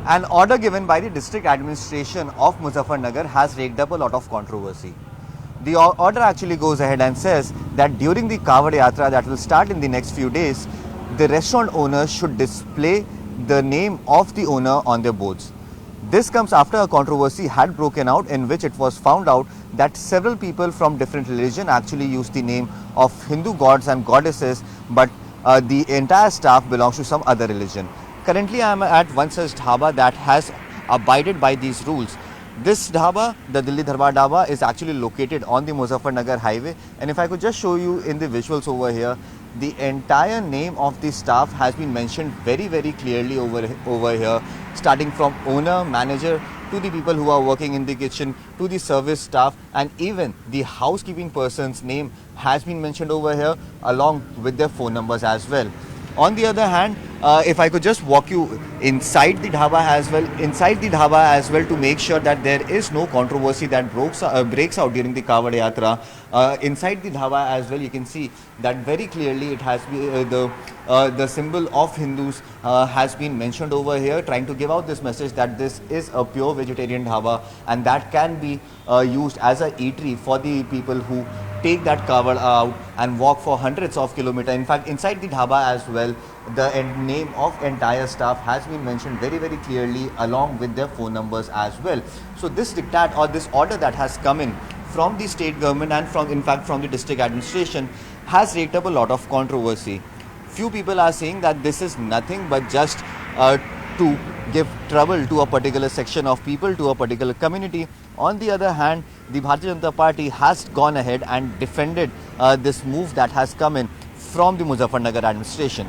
An order given by the district administration of Muzaffarnagar has raked up a lot of controversy. The order actually goes ahead and says that during the Kawad Yatra that will start in the next few days, the restaurant owners should display the name of the owner on their boards. This comes after a controversy had broken out in which it was found out that several people from different religion actually used the name of Hindu gods and goddesses, but the entire staff belongs to some other religion. Currently, I am at one such dhaba that has abided by these rules. This dhaba, the Delhi Darbar Dhaba, is actually located on the Muzaffarnagar highway. And if I could just show you in the visuals over here, the entire name of the staff has been mentioned very, very clearly over here, starting from owner, manager, to the people who are working in the kitchen, to the service staff, and even the housekeeping person's name has been mentioned over here along with their phone numbers as well. On the other hand, if I could just walk you inside the dhaba as well, to make sure that there is no controversy that breaks out during the Kawad Yatra. Inside the dhaba as well, you can see that very clearly it has been, the symbol of Hindus has been mentioned over here, trying to give out this message that this is a pure vegetarian dhaba and that can be used as a eatery for the people who take that Kawad out and walk for hundreds of kilometers. In fact, inside the dhaba as well, the name of entire staff has been mentioned very, very clearly along with their phone numbers as well. So this diktat or this order that has come in from the state government and from the district administration has raked up a lot of controversy. Few people are saying that this is nothing but just to give trouble to a particular section of people, to a particular community. On the other hand, the Bharatiya Janata Party has gone ahead and defended this move that has come in from the Muzaffarnagar administration.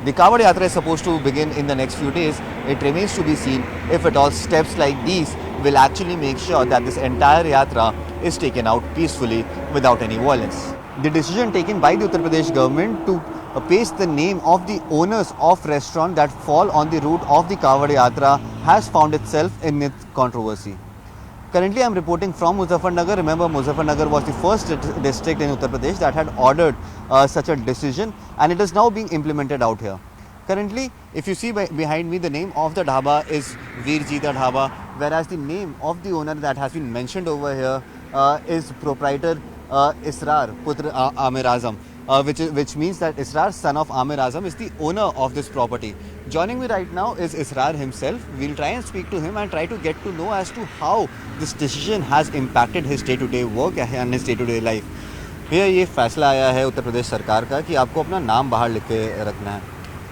The Kawad Yatra is supposed to begin in the next few days. It remains to be seen if at all steps like these will actually make sure that this entire Yatra is taken out peacefully without any violence. The decision taken by the Uttar Pradesh government to paste the name of the owners of restaurant that fall on the route of the Kawad Yatra has found itself in its controversy. Currently, I am reporting from Muzaffarnagar. Remember, Muzaffarnagar was the first district in Uttar Pradesh that had ordered such a decision, and it is now being implemented out here. Currently, if you see behind me, the name of the dhaba is Veer Jita Dhaba, whereas the name of the owner that has been mentioned over here is proprietor Israr Putra Amir Azam. Which means that Israr, son of Amir Azam, is the owner of this property. Joining me right now is Israr himself. We'll try and speak to him and try to get to know as to how this decision has impacted his day-to-day work and his day-to-day life. भैया, ये फैसला आया है उत्तर प्रदेश सरकार का कि आपको अपना नाम बाहर लिख के रखना है.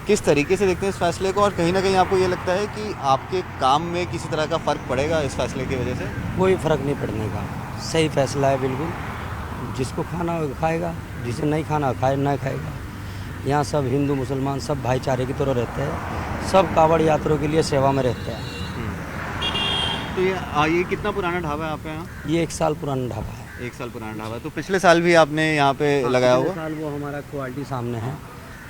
किस तरीके से देखते हैं इस फैसले को, और कहीं ना कहीं आपको ये लगता है कि आपके काम में किसी तरह का फ़र्क पड़ेगा इस फैसले की वजह से? कोई फ़र्क नहीं पड़ने का, सही फैसला है बिल्कुल. जिसको खाना होगा खाएगा, जिसे नहीं खाना खाए ना खाएगा. यहाँ सब हिंदू मुसलमान सब भाईचारे की तरह रहते हैं, सब कावड़ यात्रियों के लिए सेवा में रहते हैं. तो ये कितना पुराना ढाबा है आपका यहाँ? ये 1 साल पुराना ढाबा है. 1 साल पुराना ढाबा. तो पिछले साल भी आपने यहाँ पे लगाया होगा? साल वो हमारा क्वालिटी सामने है.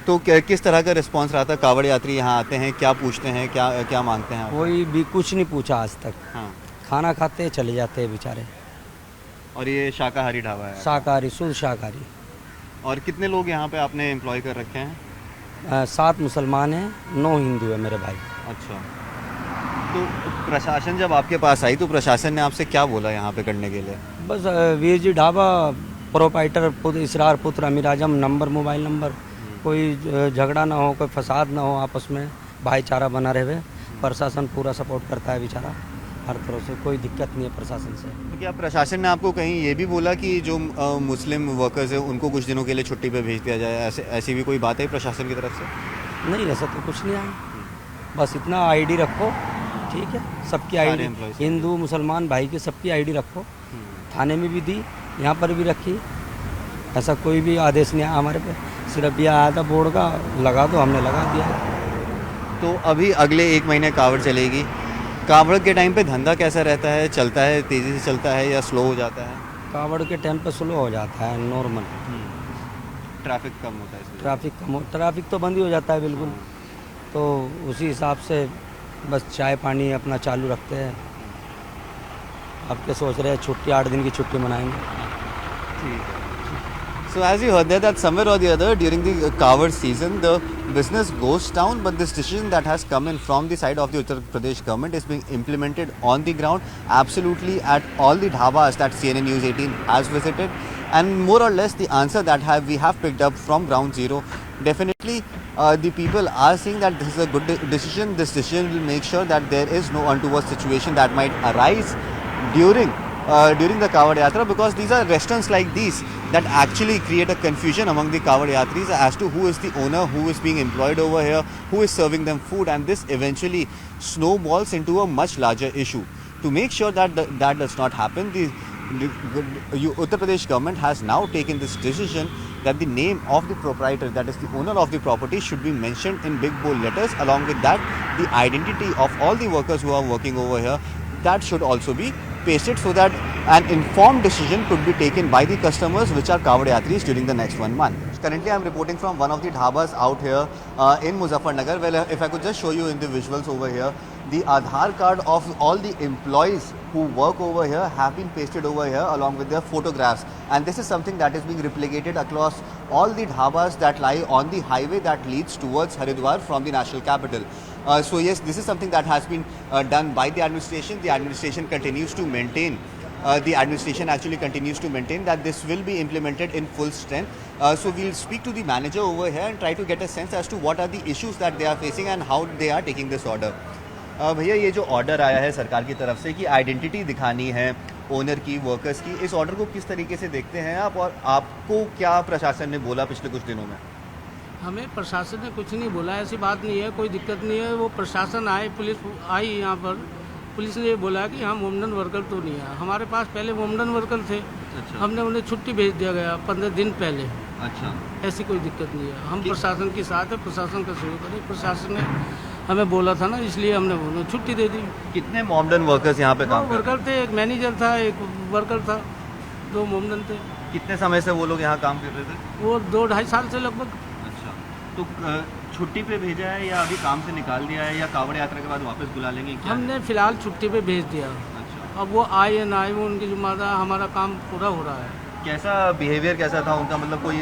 तो किस तरह का रिस्पांस रहा था? कावड़ यात्री यहाँ आते हैं, क्या पूछते हैं, क्या मांगते हैं? कोई भी कुछ नहीं पूछा आज तक. हाँ. खाना खाते चले जाते हैं बेचारे. और ये शाकाहारी ढाबा है? शाकाहारी, शुद्ध शाकाहारी. और कितने लोग यहाँ पे आपने एम्प्लॉय कर रखे हैं? 7 मुसलमान हैं, 9 हिंदू है मेरे भाई. अच्छा. तो प्रशासन जब आपके पास आई तो प्रशासन ने आपसे क्या बोला यहाँ पे करने के लिए? बस वीर जी ढाबा, प्रोपाइटर इसरार पुत्र अमीर आजम, नंबर मोबाइल नंबर, कोई झगड़ा ना हो, कोई फसाद ना हो, आपस में भाईचारा बना रहे. प्रशासन पूरा सपोर्ट करता है बेचारा, हर तरह से कोई दिक्कत नहीं है प्रशासन से. तो क्या प्रशासन ने आपको कहीं ये भी बोला कि जो मुस्लिम वर्कर्स हैं उनको कुछ दिनों के लिए छुट्टी पे भेज दिया जाए, ऐसी भी कोई बात है प्रशासन की तरफ से? नहीं, ऐसा तो कुछ नहीं आया. बस इतना आईडी रखो, ठीक है. सबकी आईडी, हिंदू मुसलमान भाई की सबकी आईडी रखो. थाने में भी दी, यहाँ पर भी रखी. ऐसा कोई भी आदेश नहीं आया हमारे पे. सिर्फ ये आया था बोर्ड का, लगा दो, हमने लगा दिया. तो अभी अगले 1 महीने कावड़ चलेगी. कावड़ के टाइम पे धंधा कैसा रहता है? चलता है, तेज़ी से चलता है या स्लो हो जाता है? कावड़ के टाइम पे स्लो हो जाता है, नॉर्मल. ट्रैफिक कम होता है? ट्रैफिक तो बंद ही हो जाता है बिल्कुल. तो उसी हिसाब से बस चाय पानी अपना चालू रखते हैं. अब क्या सोच रहे हैं, छुट्टी 8 दिन की छुट्टी मनाएंगे. ठीक है. So as you heard there, that somewhere or the other during the Kawad season, the business goes down, but this decision that has come in from the side of the Uttar Pradesh government is being implemented on the ground, absolutely at all the dhabas that CNN News 18 has visited, and more or less the answer that we have picked up from ground zero. Definitely, the people are saying that this is a good decision. This decision will make sure that there is no untoward situation that might arise during the Kawad Yatra, because these are restaurants like these that actually create a confusion among the Kawad Yatris as to who is the owner, who is being employed over here, who is serving them food, and this eventually snowballs into a much larger issue. To make sure that that does not happen, the Uttar Pradesh government has now taken this decision that the name of the proprietor, that is the owner of the property, should be mentioned in big bold letters. Along with that, the identity of all the workers who are working over here, that should also be pasted, so that an informed decision could be taken by the customers which are Kawad Yatris during the next 1 month. Currently, I am reporting from one of the dhabas out here in Muzaffarnagar. Well, if I could just show you in the visuals over here, the Aadhaar card of all the employees who work over here have been pasted over here along with their photographs, and this is something that is being replicated across all the dhabas that lie on the highway that leads towards Haridwar from the national capital. So yes, this is something that has been done by the administration. The administration continues to maintain that this will be implemented in full strength. So we'll speak to the manager over here and try to get a sense as to what are the issues that they are facing and how they are taking this order. भैया, ये जो order आया है सरकार की तरफ से कि आइडेंटिटी दिखानी है ओनर की, वर्कर्स की, इस ऑर्डर को किस तरीके से देखते हैं आप, और आपको क्या प्रशासन ने बोला पिछले कुछ दिनों में? हमें प्रशासन ने कुछ नहीं बोला, ऐसी बात नहीं है, कोई दिक्कत नहीं है। वो प्रशासन आए, पुलिस आई यहाँ पर, पुलिस ने ये बोला कि हाँ वुमेन वर्कर तो नहीं है। हमारे पास पहले वुमेन वर्कर थे। अच्छा। हमने उन्हें छुट्टी भेज दिया गया 15 दिन पहले। अच्छा। ऐसी कोई दिक्कत नहीं है, हम प्रशासन के साथ है, प्रशासन का सहयोग करें। प्रशासन ने हमें बोला था ना, इसलिए हमने उन्हें छुट्टी दे दी। कितने मॉमडन वर्कर्स यहाँ पे काम वर्कर थे? एक मैनेजर था, एक वर्कर था, 2 मॉमडन थे। कितने समय से वो लोग यहाँ काम कर रहे थे? वो 2-2.5 साल से लगभग। अच्छा, तो छुट्टी पे भेजा है या अभी काम से निकाल दिया है, या कावड़ यात्रा के बाद वापस बुला लेंगे? हमने फिलहाल छुट्टी पे भेज दिया। अच्छा। अब वो आए या ना आए, वो उनकी जिम्मेदारी, हमारा काम पूरा हो रहा है। कैसा बिहेवियर कैसा था उनका, मतलब कोई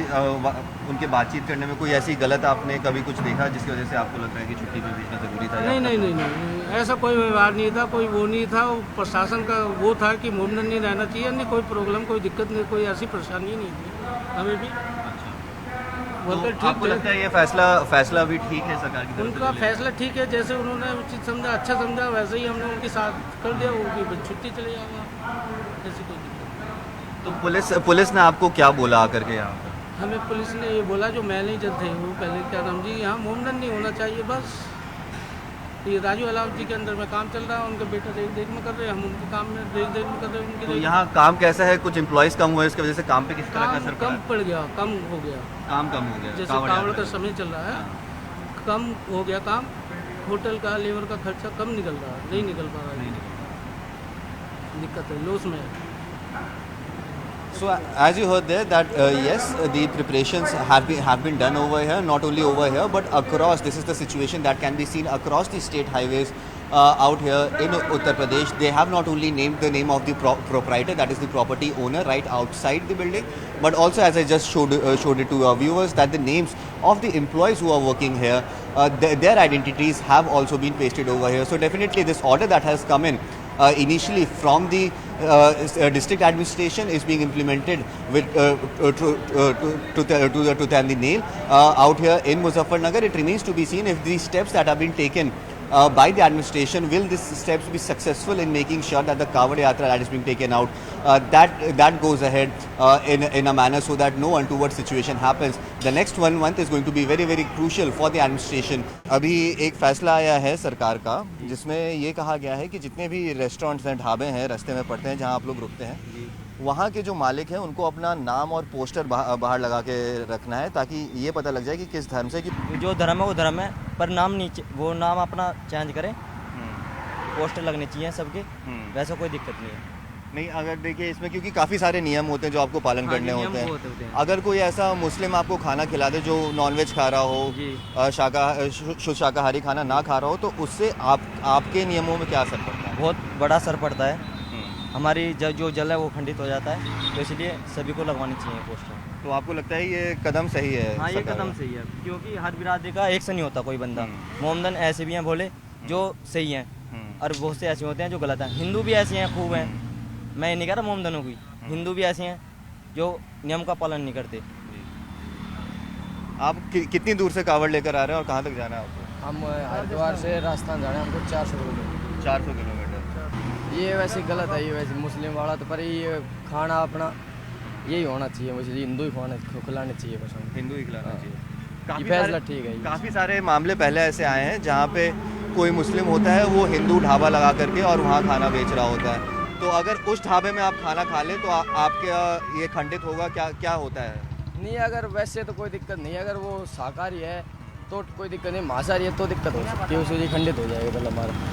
उनके बातचीत करने में कोई ऐसी गलत आपने कभी कुछ देखा जिसकी वजह से आपको लगता है कि छुट्टी पे भेजना ज़रूरी था? नहीं, ऐसा कोई व्यवहार नहीं था, कोई वो नहीं था। प्रशासन का वो था कि मुमकिन नहीं रहना चाहिए, नहीं कोई प्रॉब्लम, कोई दिक्कत नहीं, कोई ऐसी परेशानी नहीं थी हमें भी। तो आपको लगता है ये फैसला भी ठीक है सरकार की तरफ से? उनका फैसला ठीक है, जैसे उन्होंने उचित समझा, अच्छा समझा, वैसे ही हमने उनके साथ कर दिया। उनकी छुट्टी चले जाएगा, ऐसी कोई दिक्कत। तो पुलिस ने आपको क्या बोला आकर के यहाँ पर? हमें पुलिस ने ये बोला, जो मैनेजर थे वो पहले क्या नाम जी, यहाँ मुमकिन नहीं होना चाहिए बस। ये राजू अलाव जी के अंदर में काम चल रहा है, उनके बेटा देख में कर रहे हैं, हम उनके काम में देख में कर रहे हैं। तो यहाँ काम कैसा है? कुछ एम्प्लॉयज़ कम हुए, इसकी वजह से काम पे किस तरह का असर पड़ा? कम पड़ गया, कम हो गया काम, कम हो गया। जैसे कावड़ का समय चल रहा है, कम हो गया काम। होटल का, लेबर का खर्चा कम निकल रहा है, नहीं निकल पा रहा है, दिक्कत है, लॉस में है। So as you heard there that yes, the preparations have been done over here, not only over here but across. This is the situation that can be seen across the state highways out here in Uttar Pradesh. They have not only named the name of the proprietor, that is the property owner, right outside the building, but also, as I just showed it to our viewers, that the names of the employees who are working here, their identities have also been pasted over here. So definitely this order that has come in initially from the district administration is being implemented with to the tooth and the nail out here in Muzaffarnagar. It remains to be seen if these steps that have been taken by the administration, will these steps be successful in making sure that the Kawad Yatra that is being taken out, that goes ahead in a manner so that no untoward situation happens. The next 1 month is going to be very, very crucial for the administration. अभी एक फैसला आया है सरकार का, जिसमें ये कहा गया है कि जितने भी रेस्टोरेंट्स हैं, ढाबे हैं, रास्ते में पड़ते हैं जहाँ आप लोग रुकते हैं, वहाँ के जो मालिक हैं उनको अपना नाम और पोस्टर बाहर लगा के रखना है, ताकि ये पता लग जाए कि किस धर्म से, कि जो धर्म है वो धर्म है, पर नाम नहीं, वो नाम अपना चेंज करें। पोस्टर लगने चाहिए सबके, वैसा कोई दिक्कत नहीं है। नहीं, अगर देखिए इसमें क्योंकि काफ़ी सारे नियम होते हैं जो आपको पालन करने होते हैं। अगर कोई ऐसा मुस्लिम आपको खाना खिला दे जो नॉनवेज खा रहा हो, शुद्ध शाकाहारी खाना ना खा रहा हो, तो उससे आपके नियमों में क्या असर पड़ता है? बहुत बड़ा असर पड़ता है। हमारी जो जल है वो खंडित हो जाता है, तो इसलिए सभी को लगवानी चाहिए पोस्टर। तो आपको लगता है ये कदम सही है? हाँ, ये सरकार कदम का? सही है, क्योंकि हर बिरादरी का एक से नहीं होता कोई बंदा। मोमदन ऐसे भी हैं भोले जो सही हैं, और बहुत से ऐसे होते हैं जो गलत हैं। हिंदू भी ऐसे हैं, खूब हैं। मैं ये नहीं कह रहा मोमदनों की, हिंदू भी ऐसे हैं जो नियम का पालन नहीं करते। आप कितनी दूर से कावड़ लेकर आ रहे हैं और कहाँ तक जाना है आपको? हम हरिद्वार से राजस्थान जाना है, हमको 400 किलोमीटर। 400 किलोमीटर। ये वैसे गलत है, ये वैसे मुस्लिम वाला तो, पर ये खाना अपना यही होना चाहिए, मुझे हिंदू ही खिलाने चाहिए बस हमको। हिंदू ही खिलाना हाँ। चाहिए। ये फैसला ठीक है ये। काफ़ी सारे मामले पहले ऐसे आए हैं जहाँ पे कोई मुस्लिम होता है, वो हिंदू ढाबा लगा करके और वहाँ खाना बेच रहा होता है। तो अगर उस ढाबे में आप खाना खा लें तो आपके ये खंडित होगा? क्या होता है? नहीं, अगर वैसे तो कोई दिक्कत नहीं है, अगर वो शाकाहारी है तो कोई दिक्कत नहीं, मांसाहारी है तो दिक्कत हो सकती है, उससे ये खंडित हो जाएगा मतलब हमारा।